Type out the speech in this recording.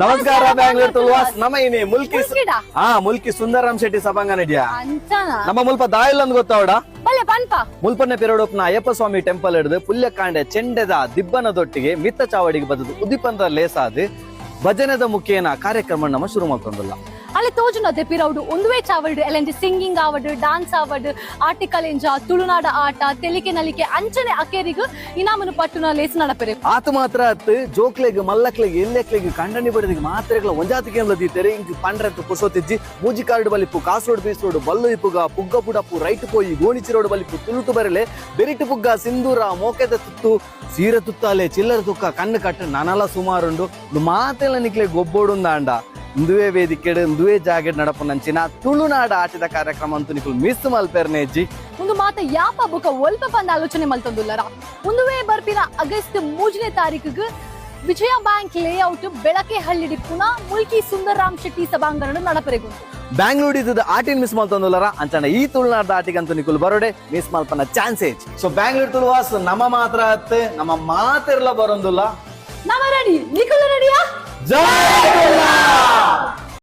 ನಮಸ್ಕಾರ ಬ್ಯಾಂಗ್ಳೂರ್ ತುಲ್ವಾಸ್ ನಮ್ಮ ಇನಿ ಮುಲ್ಕಿ ಸುಂದರಂ ಶೆಟ್ಟಿ ಸಭಾಂಗಣ ಇದೆಯಾ ನಮ್ಮ ಮುಲ್ಪ ದಾಯಿಲ್ ಗೊತ್ತಾವಡ ಮುಲ್ಪನೆ ಪೆರಡೋಪ್ನ ಅಯ್ಯಪ್ಪ ಸ್ವಾಮಿ ಟೆಂಪಲ್ ಹಿಡಿದು ಪುಲ್ಯಕಾಂಡೆ ಚೆಂಡೆದ ದಿಬ್ಬನದೊಟ್ಟಿಗೆ ಮಿತ್ತ ಚಾವಡಿಗೆ ಬದದು ಉದಿಪಂದ ಲೇಸಾದ್ ಭಜನೆದ ಮುಖೇನ ಕಾರ್ಯಕ್ರಮ ನಮ್ಮ ಶುರು ಮಾಡ್ಕೊಂಡಲ್ಲ ಅಲ್ಲಿ ತೋಜುನದೆ ಪಿರೌಡು ಒಂದುವೇ ಚಾವಡ್ ಎಲೆಂಜಿ ಸಿಂಗಿಂಗ್ ಆವಡ್ ಡಾನ್ಸ್ ಆವಡ್ ಆಟಿಕಲೆಂಜ ತುಳುನಾಡ ಆಟ ತೆಲಿಕೆ ನಲಿಕೆ ಅಂಚನೆ ಅಕೇರಿಗು ಇನಾಮನು ಪಟ್ಟುನ ಲೇಸ್ ನಡಪೆರೆ ಆತ ಮಾತ್ರ ಅತ್ತು ಜೋಕ್ಲೆಗ್ ಮಲ್ಲಕ್ಲೆಗ್ ಎಲ್ಲೆಕ್ಲೆಗ್ ಕಂಡನಿ ಬಡದಿಗೆ ಮಾತ್ರೆಗಳ ಒಂಜಾತಿಗೆ ಲದೀತೆರೆ ಇಂಕ್ ಪಂಡ್ರೆತ್ತು ಕುಸೋತಿಜ್ಜಿ ಮೂಜಿ ಕಾರ್ಡ್ ಬಲಿಪು ಕಾಸೋಡ್ ಬೀಸೋಡು ಬಲ್ಲು ಇಪ್ಪುಗ ಪುಗ್ಗ ಪುಡಪು ರೈಟ್ ಪೋಯಿ ಗೋಣಿಚಿ ರೋಡ್ ಬಲಿಪು ತುಳುಟು ಬರಲೆ ಬೆರಿಟು ಪುಗ್ಗ ಸಿಂಧೂರ ಮೋಕೆದ ತುತ್ತು ಸೀರೆ ತುತ್ತಾಲೆ ಚಿಲ್ಲರ ತುಕ್ಕ ಕಣ್ಣು ಕಟ್ಟು ನನಲ ಸುಮಾರುಂಡು ಮಾತೆಲ್ಲ ನಿಕ್ಲೆ ಗೊಬ್ಬೋಡುಂದಾಂಡ ಇಂದುವೆ ವೇದಿಕೆಡ್ ಇಂದುವೆ ಜಾಗೆಡ್ ನಡಪು ನಂಚಿನ ತುಳುನಾಡ ಆಟದ ಕಾರ್ಯಕ್ರಮ ಅಂತೂ ನಿಕುಲು ಮಿಸ್ ಮಲ್ಪೆರ್ನೇಜ್ಜಿ ಒಂದು ಮಾತ ಯಾಪ ಬುಕ ಒಲ್ಪ ಬಂದ ಆಲೋಚನೆ ಮಲ್ತೊಂದುಲ್ಲರ ಒಂದುವೇ ಬರ್ಪಿನ ಆಗಸ್ಟ್ 3ನೇ ತಾರೀಕಿಗೆ ವಿಜಯ ಬ್ಯಾಂಕ್ ಲೇಔಟ್ ಬೆಳಕೆ ಹಳ್ಳಿಡಿ ಪುನಃ ಮುಲ್ಕಿ ಸುಂದರರಾಮ್ ಶೆಟ್ಟಿ ಸಭಾಂಗಣ ನಡಪರೆಗುಂಟು ಬ್ಯಾಂಗ್ಳೂರ್ ಇದ್ದ ಆಟಿನ ಮಿಸ್ ಮಲ್ತೊಂದುಲ್ಲರ ಅಂಚನ ಈ ತುಳುನಾಡ ಆಟಿಗಂತೂ ನಿಕುಲು ಬರೋಡೆ ಮಿಸ್ ಮಲ್ಪನ ಚಾನ್ಸೇಜ್ ಸೊ ಬ್ಯಾಂಗ್ಳೂರ್ ತುಳುವಾಸ್ ನಮ್ಮ ಮಾತ್ರ ಅತ್ತೆ ನಮ್ಮ ಮಾತೆರ್ಲ ಬರೋಂದುಲ್ಲ ನಾವ ರೆಡಿ ನಿಕುಲು ರೆಡಿಯಾ ಜೈ